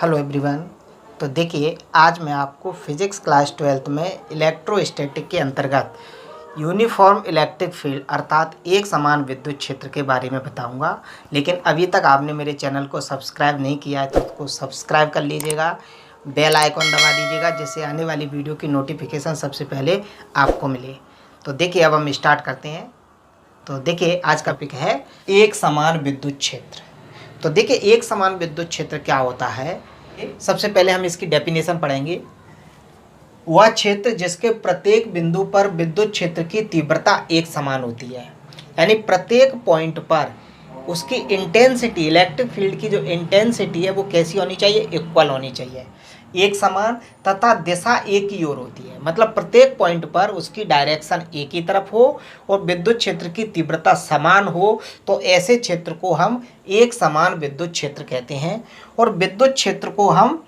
Hello everyone. तो देखिए, आज मैं आपको फिज़िक्स क्लास 12th में इलेक्ट्रोस्टैटिक के अंतर्गत यूनिफॉर्म इलेक्ट्रिक फील्ड अर्थात एक समान विद्युत क्षेत्र के बारे में बताऊंगा। लेकिन अभी तक आपने मेरे चैनल को सब्सक्राइब नहीं किया है तो उसको सब्सक्राइब कर लीजिएगा, बेल आइकॉन दबा दीजिएगा, जिससे आने वाली वीडियो की नोटिफिकेशन सबसे पहले आपको मिले। तो देखिए, अब हम स्टार्ट करते हैं। तो देखिए, आज का टॉपिक है एक समान विद्युत क्षेत्र। तो देखिए, एक समान विद्युत क्षेत्र क्या होता है। सबसे पहले हम इसकी डेफिनेशन पढ़ेंगे। वह क्षेत्र जिसके प्रत्येक बिंदु पर विद्युत क्षेत्र की तीव्रता एक समान होती है, यानी प्रत्येक पॉइंट पर उसकी इंटेंसिटी, इलेक्ट्रिक फील्ड की जो इंटेंसिटी है वो कैसी होनी चाहिए, इक्वल होनी चाहिए, एक समान, तथा दिशा एक ही ओर होती है। मतलब प्रत्येक पॉइंट पर उसकी डायरेक्शन एक ही तरफ हो और विद्युत क्षेत्र की तीव्रता समान हो, तो ऐसे क्षेत्र को हम एक समान विद्युत क्षेत्र कहते हैं। और विद्युत क्षेत्र को हम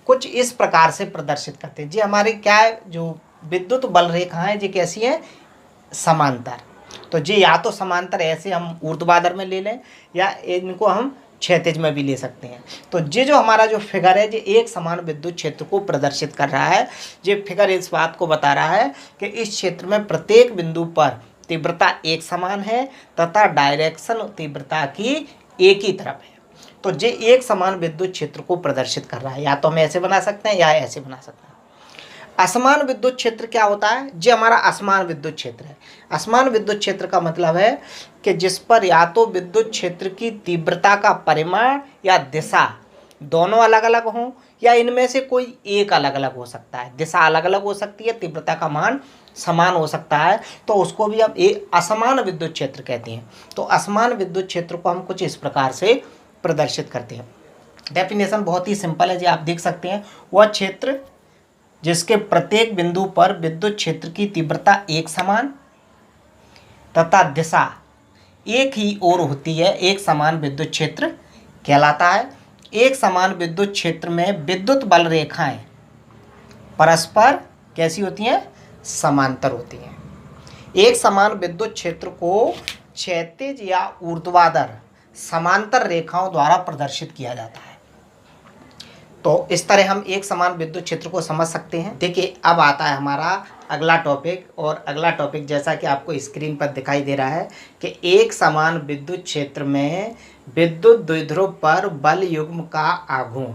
कुछ इस प्रकार से प्रदर्शित करते हैं। जी हमारे क्या है, जो विद्युत बल रेखाएं जी कैसी हैं, समांतर। तो जी या तो समांतर ऐसे हम ऊर्ध्वाधर में ले लें या इनको हम क्षैतिज में भी ले सकते हैं। तो ये जो हमारा जो फिगर है, ये एक समान विद्युत क्षेत्र को प्रदर्शित कर रहा है। ये फिगर इस बात को बता रहा है कि इस क्षेत्र में प्रत्येक बिंदु पर तीव्रता एक समान है तथा डायरेक्शन तीव्रता की एक ही तरफ है। तो ये एक समान विद्युत क्षेत्र को प्रदर्शित कर रहा है। या तो हम ऐसे बना सकते हैं या ऐसे बना सकते हैं। असमान विद्युत क्षेत्र क्या होता है, जो हमारा असमान विद्युत क्षेत्र है। असमान विद्युत क्षेत्र का मतलब है कि जिस पर या तो विद्युत क्षेत्र की तीव्रता का परिमाण या दिशा दोनों अलग अलग हों, या इनमें से कोई एक अलग अलग हो सकता है। दिशा अलग अलग हो सकती है, तीव्रता का मान समान हो सकता है, तो उसको भी हम एक असमान विद्युत क्षेत्र कहते हैं। तो असमान विद्युत क्षेत्र को हम कुछ इस प्रकार से प्रदर्शित करते हैं। डेफिनेशन बहुत ही सिंपल है जी, आप देख सकते हैं। वह क्षेत्र जिसके प्रत्येक बिंदु पर विद्युत क्षेत्र की तीव्रता एक समान तथा दिशा एक ही ओर होती है, एक समान विद्युत क्षेत्र कहलाता है। एक समान विद्युत क्षेत्र में विद्युत बल रेखाएं परस्पर कैसी होती हैं, समांतर होती हैं। एक समान विद्युत क्षेत्र को क्षैतिज या ऊर्ध्वाधर समांतर रेखाओं द्वारा प्रदर्शित किया जाता है। तो इस तरह हम एक समान विद्युत क्षेत्र को समझ सकते हैं। देखिए, अब आता है हमारा अगला टॉपिक, और अगला टॉपिक जैसा कि आपको स्क्रीन पर दिखाई दे रहा है कि एक समान विद्युत क्षेत्र में विद्युत द्विध्रुव पर बल युग्म का आघूर्ण।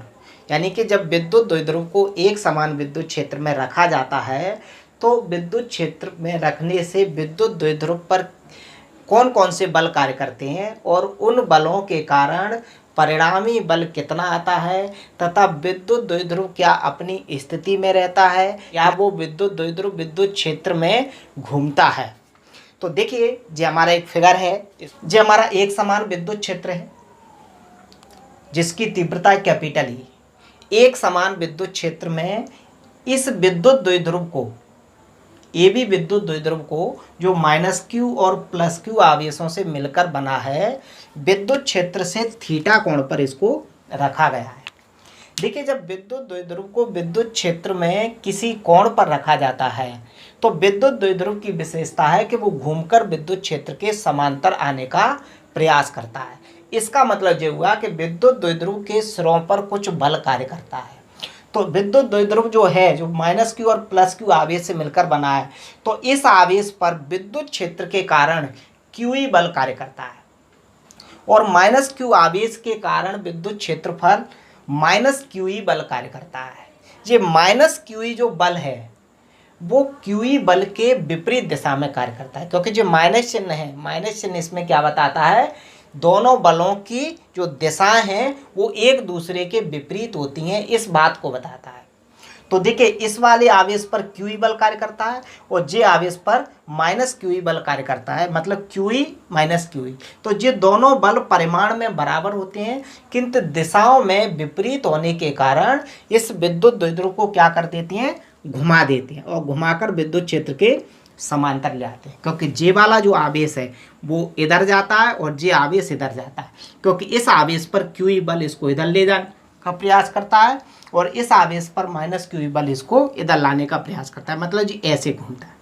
यानी कि जब विद्युत द्विध्रुव को एक समान विद्युत क्षेत्र में रखा जाता है, तो विद्युत क्षेत्र में रखने से विद्युत द्विध्रुव पर कौन कौन से बल कार्य करते हैं और उन बलों के कारण परिणामी बल कितना आता है, तथा विद्युत द्विध्रुव क्या अपनी स्थिति में रहता है या वो विद्युत द्विध्रुव विद्युत क्षेत्र में घूमता है। तो देखिए, जो हमारा एक फिगर है, जो हमारा एक समान विद्युत क्षेत्र है जिसकी तीव्रता कैपिटल ई। एक समान विद्युत क्षेत्र में इस विद्युत द्विध्रुव को, ए बी विद्युत द्विध्रुव को, जो -q और +q आवेशों से मिलकर बना है, विद्युत क्षेत्र से थीटा कोण पर इसको रखा गया है। देखिए, जब विद्युत द्विध्रुव को विद्युत क्षेत्र में किसी कोण पर रखा जाता है, तो विद्युत द्विध्रुव की विशेषता है कि वो घूमकर विद्युत क्षेत्र के समांतर आने का प्रयास करता है। इसका मतलब ये हुआ कि विद्युत द्विध्रुव के सिरों पर कुछ बल कार्य करता है। तो विद्युत द्विध्रुव जो है, जो -q और +q आवेश से मिलकर बना है, तो इस आवेश पर विद्युत क्षेत्र के कारण QE बल कार्य करता है, और -q आवेश के कारण विद्युत क्षेत्रफल -QE बल कार्य करता है। ये -QE जो बल है वो QE बल के विपरीत दिशा में कार्य करता है, क्योंकि जो माइनस चिन्ह है, माइनस चिन्ह इसमें क्या बताता है, दोनों बलों की जो दिशाएं हैं वो एक दूसरे के विपरीत होती हैं, इस बात को बताता है। तो देखिए, इस वाले आवेश पर QE बल कार्य करता है और जे आवेश पर -QE बल कार्य करता है, मतलब QE -QE। तो ये दोनों बल परिमाण में बराबर होते हैं, किंतु दिशाओं में विपरीत होने के कारण इस विद्युत द्विध्रुव को क्या कर देती हैं, घुमा देते हैं, और घुमाकर विद्युत क्षेत्र के समांतर ले आते हैं। क्योंकि जे वाला जो आवेश है वो इधर जाता है और जे आवेश इधर जाता है, क्योंकि इस आवेश पर QE बल इसको इधर ले जाने का प्रयास करता है और इस आवेश पर -QE बल इसको इधर लाने का प्रयास करता है। मतलब जी ऐसे घूमता है।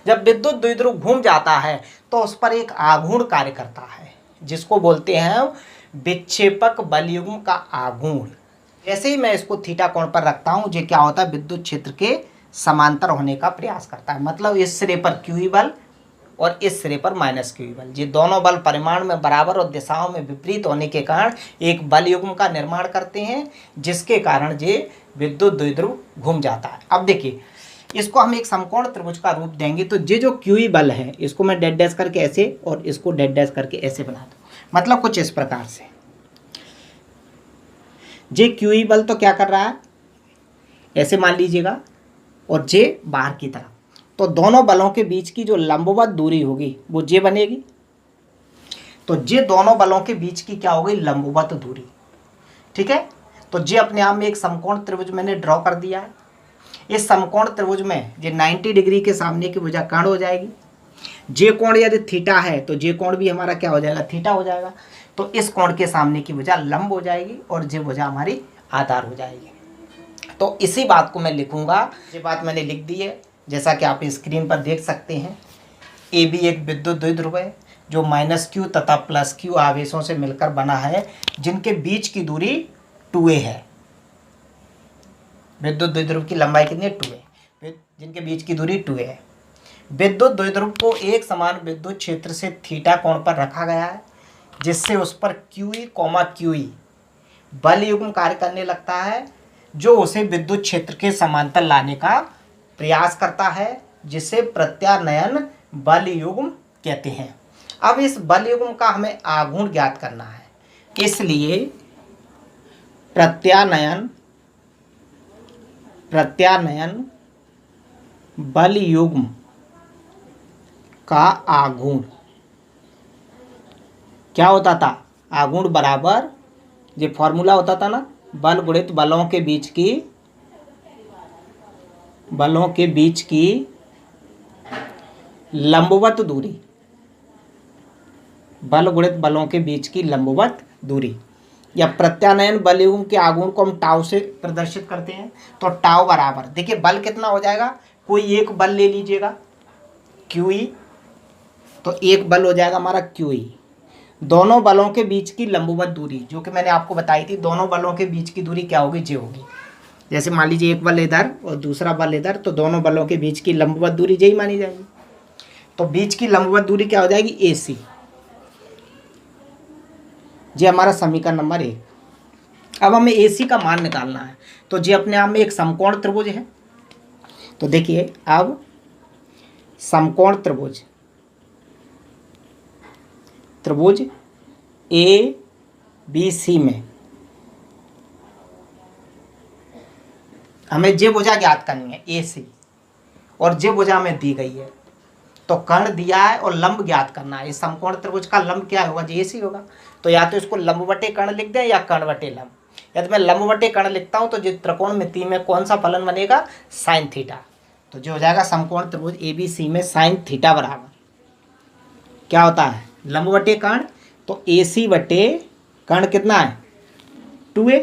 जब विद्युत द्विध्रुव घूम जाता है तो उस पर एक आघूर्ण कार्य करता है, जिसको बोलते हैं विक्षेपक बलयुग्म का आघूर्ण। जैसे ही मैं इसको थीटा कोण पर रखता हूँ, ये क्या होता है, विद्युत क्षेत्र के समांतर होने का प्रयास करता है। मतलब इस सिरे पर QE बल और इस सिरे पर माइनस QE बल, ये दोनों बल परिमाण में बराबर और दिशाओं में विपरीत होने के कारण एक बल युग्म का निर्माण करते हैं, जिसके कारण ये विद्युत द्विध्रुव घूम जाता है। अब देखिए, इसको हम एक समकोण त्रिभुज का रूप देंगे, तो ये जो QE बल है इसको मैं डैश डैश करके ऐसे और इसको डैश डैश करके ऐसे बना दूँ। मतलब कुछ इस प्रकार से, ये QE बल तो क्या कर रहा है, ऐसे मान लीजिएगा, और जे बाहर की तरफ, तो दोनों बलों के बीच की जो लंबवत दूरी होगी वो जे बनेगी। तो जे दोनों बलों के बीच की क्या हो गई, लंबवत दूरी। ठीक है, तो जे अपने आप में एक समकोण त्रिभुज मैंने ड्रॉ कर दिया है। इस समकोण त्रिभुज में जे 90 डिग्री के सामने की भुजा कर्ण हो जाएगी। जे कोण यदि थीटा है तो जे कोण भी हमारा क्या हो जाएगा, थीटा हो जाएगा। तो इस कोण के सामने की भुजा लंब हो जाएगी और जे भुजा हमारी आधार हो जाएगी। तो इसी बात को मैं लिखूंगा, ये बात मैंने लिख दी है, जैसा कि आप स्क्रीन पर देख सकते हैं। ए बी एक विद्युत द्विध्रुव है जो -Q तथा +Q आवेशों से मिलकर बना है, जिनके बीच की दूरी 2a है। विद्युत द्विध्रुव की लंबाई कितनी है, 2a, जिनके बीच की दूरी 2a है। विद्युत द्विध्रुव को एक समान विद्युत क्षेत्र से थीटा कोण पर रखा गया है, जिससे उस पर QE, बल युग्म कार्य करने लगता है, जो उसे विद्युत क्षेत्र के समांतर लाने का प्रयास करता है, जिसे प्रत्यानयन बल युग्म कहते हैं। अब इस बल युग्म का हमें आघूर्ण ज्ञात करना है, इसलिए प्रत्यानयन बल युग्म का आघूर्ण क्या होता था, आघूर्ण बराबर, ये फॉर्मूला होता था ना, बल गुणित बलों के बीच की लंबवत दूरी, बल गुणित बलों के बीच की लंबवत दूरी, या प्रत्यानयन बल युग्म के आघूर्ण को हम टाउ से प्रदर्शित करते हैं। तो टाउ बराबर, देखिए बल कितना हो जाएगा, कोई एक बल ले लीजिएगा QE, तो एक बल हो जाएगा हमारा QE, दोनों बलों के बीच की लंबवत दूरी जो कि मैंने आपको बताई थी, दोनों बलों के बीच की दूरी क्या होगी, जे होगी। जैसे मान लीजिए एक बल इधर और दूसरा बल इधर, तो दोनों बलों के बीच की लंबवत दूरी जे ही मानी जाएगी। तो बीच की लंबवत दूरी क्या हो जाएगी, AC। ये हमारा समीकरण नंबर 1। अब हमें AC का मान निकालना है, तो ये अपने आप में एक समकोण त्रिभुज है। तो देखिए, अब समकोण त्रिभुज ABC में हमें जे भुजा ज्ञात करनी है AC, और जे भुजा हमें दी गई है, तो कर्ण दिया है और लंब ज्ञात करना है। इस समकोण त्रिभुज का लंब क्या होगा, जे AC होगा। तो या तो इसको लंब बटे कर्ण लिख दें या कर्ण बटे लंब। यदि मैं लंब बटे कर्ण लिखता हूं तो जो त्रिकोणमिति में कौन सा फलन बनेगा, साइन थीटा। तो जो हो जाएगा समकोण त्रिभुज ABC में साइन थीटा बराबर क्या होता है, लंब बटे कर्ण, तो AC बटे कर्ण कितना है, 2a।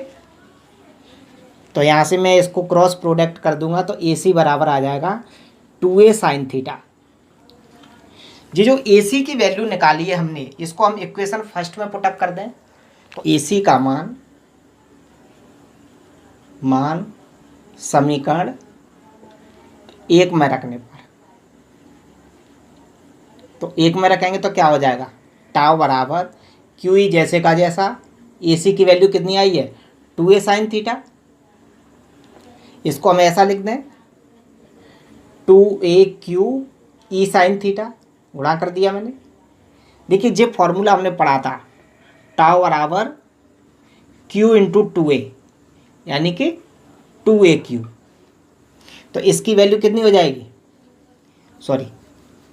तो यहाँ से मैं इसको क्रॉस प्रोडक्ट कर दूंगा, तो AC बराबर आ जाएगा 2a साइन थीटा। ये जो AC की वैल्यू निकाली है हमने, इसको हम इक्वेशन फर्स्ट में पुटअप कर दें, तो AC का मान समीकरण 1 में रखने पर, तो 1 में रखेंगे तो क्या हो जाएगा, टाउ बराबर QE जैसे का जैसा, AC की वैल्यू कितनी आई है, 2a साइन थीटा। इसको हम ऐसा लिख दें, 2AQE साइन थीटा, गुणा कर दिया मैंने। देखिए, ये फॉर्मूला हमने पढ़ा था, टाउ बराबर Q इंटू 2a, यानी कि 2AQ। तो इसकी वैल्यू कितनी हो जाएगी, सॉरी,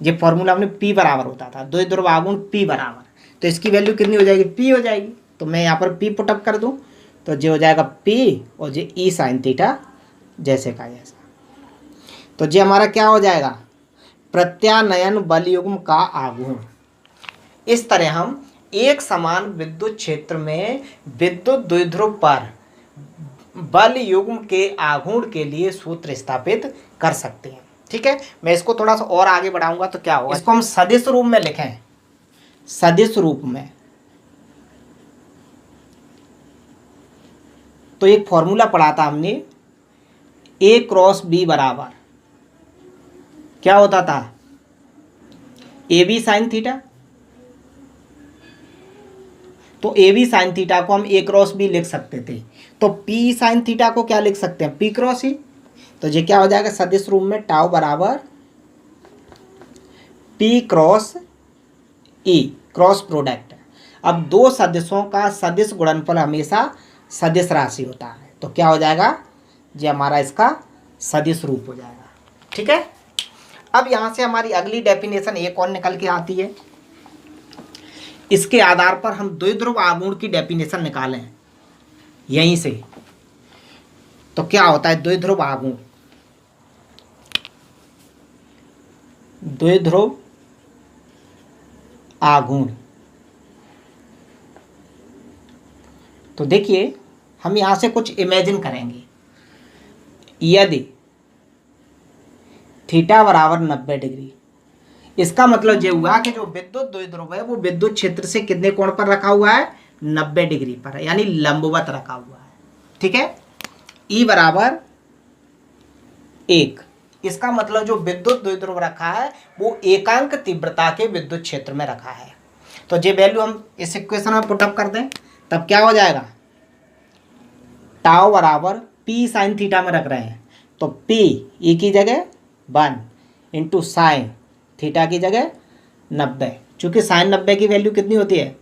ये फॉर्मूला हमने P बराबर होता था, द्विध्रुव आघूर्ण P बराबर, तो इसकी वैल्यू कितनी हो जाएगी, P हो जाएगी। तो मैं यहाँ पर P पुटअप कर दूँ, तो ये हो जाएगा P और ये E साइन थीटा जैसे का जैसा। तो ये हमारा क्या हो जाएगा, प्रत्यानयन बल युग्म का आघूर्ण। इस तरह हम एक समान विद्युत क्षेत्र में विद्युत द्विध्रुव पर बल युग्म के आघूर्ण के लिए सूत्र स्थापित कर सकते हैं। ठीक है, मैं इसको थोड़ा सा और आगे बढ़ाऊंगा तो क्या होगा, इसको हम सदिश रूप में लिखें, सदिश रूप में, तो एक फॉर्मूला पढ़ा था हमने, ए क्रॉस बी बराबर क्या होता था, ए बी साइन थीटा। तो ए बी साइन थीटा को हम ए क्रॉस बी लिख सकते थे, तो पी साइन थीटा को क्या लिख सकते हैं, पी क्रॉस ई। तो ये क्या हो जाएगा, सदिश रूप में टाउ बराबर पी क्रॉस ई, क्रॉस प्रोडक्ट। अब दो सदिशों का सदिश गुणनफल हमेशा सदिश राशि होता है, तो क्या हो जाएगा, ये हमारा इसका सदिश रूप हो जाएगा। ठीक है। अब यहाँ से हमारी अगली डेफिनेशन एक और निकल के आती है। इसके आधार पर हम द्विध्रुव आघूर्ण की डेफिनेशन निकालें यहीं से। तो क्या होता है द्विध्रुव आघूर्ण, द्विध्रुव आघूर्ण। तो देखिए हम यहां से कुछ इमेजिन करेंगे। यदि थीटा बराबर 90 डिग्री, इसका मतलब ये हुआ कि जो विद्युत द्विध्रुव है वो विद्युत क्षेत्र से कितने कोण पर रखा हुआ है, 90 डिग्री पर, यानी लंबवत रखा हुआ है। ठीक है। ई बराबर 1, इसका मतलब जो विद्युत द्विध्रुव रखा है वो एकांक तीव्रता के विद्युत क्षेत्र में रखा है। तो ये वैल्यू हम इस इक्वेशन में पुटअप कर दें, तब क्या हो जाएगा, टाउ बराबर पी साइन थीटा में रख रहे हैं, तो पी ई की जगह 1 इंटू साइन थीटा की जगह 90। चूँकि साइन 90 की वैल्यू कितनी होती है,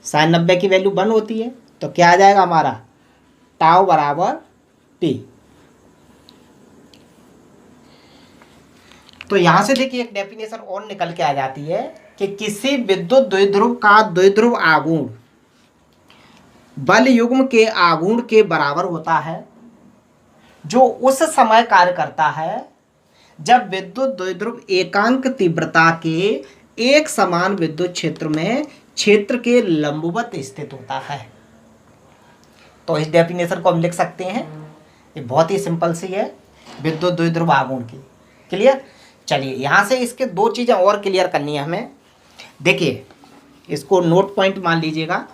साइन 90 की वैल्यू 1 होती है, तो क्या आ जाएगा हमारा, टाउ बराबर पी। तो यहाँ से देखिए एक डेफिनेशन और निकल के आ जाती है कि किसी विद्युत द्विध्रुव का द्विध्रुव आघूर्ण बल युग्म के आघूर्ण के बराबर होता है, जो उस समय कार्य करता है जब विद्युत द्विध्रुव एकांक तीव्रता के एक समान विद्युत क्षेत्र में क्षेत्र के लंबवत स्थित होता है। तो इस डेफिनेशन को हम लिख सकते हैं, ये बहुत ही सिंपल सी है विद्युत द्विध्रुव आघूर्ण की। क्लियर। चलिए यहाँ से इसके दो चीज़ें और क्लियर करनी है हमें। देखिए इसको नोट पॉइंट मान लीजिएगा।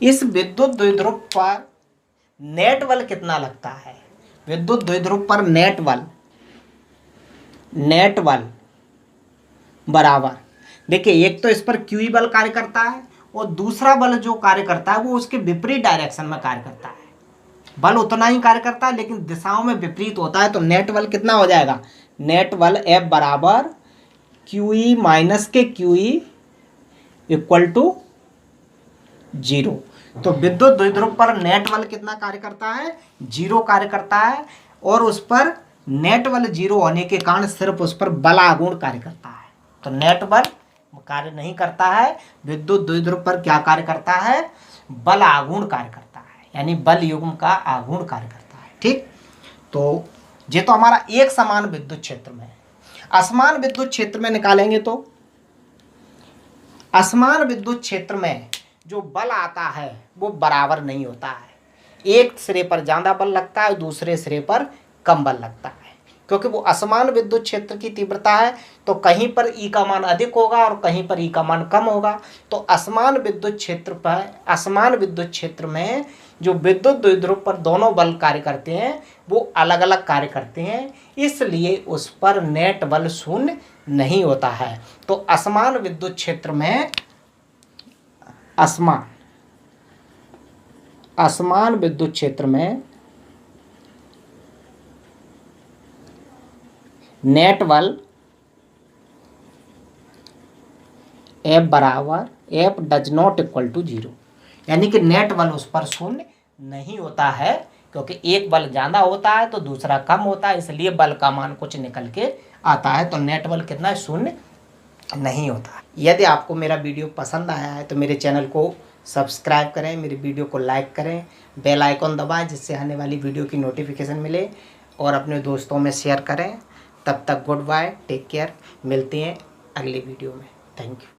इस विद्युत द्विध्रुव पर नेट बल कितना लगता है, विद्युत द्विध्रुव पर नेट बल बराबर, देखिए एक तो इस पर क्यू बल कार्य करता है और दूसरा बल जो कार्य करता है वो उसके विपरीत डायरेक्शन में कार्य करता है। बल उतना ही कार्य करता है लेकिन दिशाओं में विपरीत होता है। तो नेट बल कितना हो जाएगा, नेट बल F बराबर क्यू ई माइनस के क्यू ई इक्वल टू 0। तो विद्युत द्विध्रुव पर नेट बल कितना कार्य करता है, 0 कार्य करता है, और उस पर नेट बल 0 होने के कारण सिर्फ उस पर बल आघूर्ण कार्य करता है। तो नेट बल कार्य नहीं करता है, विद्युत द्विध्रुव पर क्या कार्य करता है, बल आघूर्ण कार्य करता है, यानी बल युग्म का आघूर्ण कार्य करता है। ठीक। तो ये तो हमारा एक समान विद्युत क्षेत्र में। असमान विद्युत क्षेत्र में निकालेंगे तो असमान विद्युत क्षेत्र में जो बल आता है वो बराबर नहीं होता है। एक सिरे पर ज़्यादा बल लगता है, दूसरे सिरे पर कम बल लगता है, क्योंकि वो असमान विद्युत क्षेत्र की तीव्रता है। तो कहीं पर ई का मान अधिक होगा और कहीं पर ई का मान कम होगा। तो असमान विद्युत क्षेत्र पर, असमान विद्युत क्षेत्र में जो विद्युत द्विध्रुव पर दोनों बल कार्य करते हैं वो अलग अलग कार्य करते हैं, इसलिए उस पर नेट बल शून्य नहीं होता है। तो असमान विद्युत क्षेत्र में असमान विद्युत क्षेत्र में नेट बल F बराबर F does not equal to 0, यानी कि नेट बल उस पर शून्य नहीं होता है, क्योंकि एक बल ज़्यादा होता है तो दूसरा कम होता है, इसलिए बल का मान कुछ निकल के आता है। तो नेट बल कितना, शून्य नहीं होता। यदि आपको मेरा वीडियो पसंद आया है तो मेरे चैनल को सब्सक्राइब करें, मेरे वीडियो को लाइक करें, बेल आइकॉन दबाएं जिससे आने वाली वीडियो की नोटिफिकेशन मिले, और अपने दोस्तों में शेयर करें। तब तक गुड बाय, टेक केयर, मिलते हैं अगली वीडियो में। Thank you.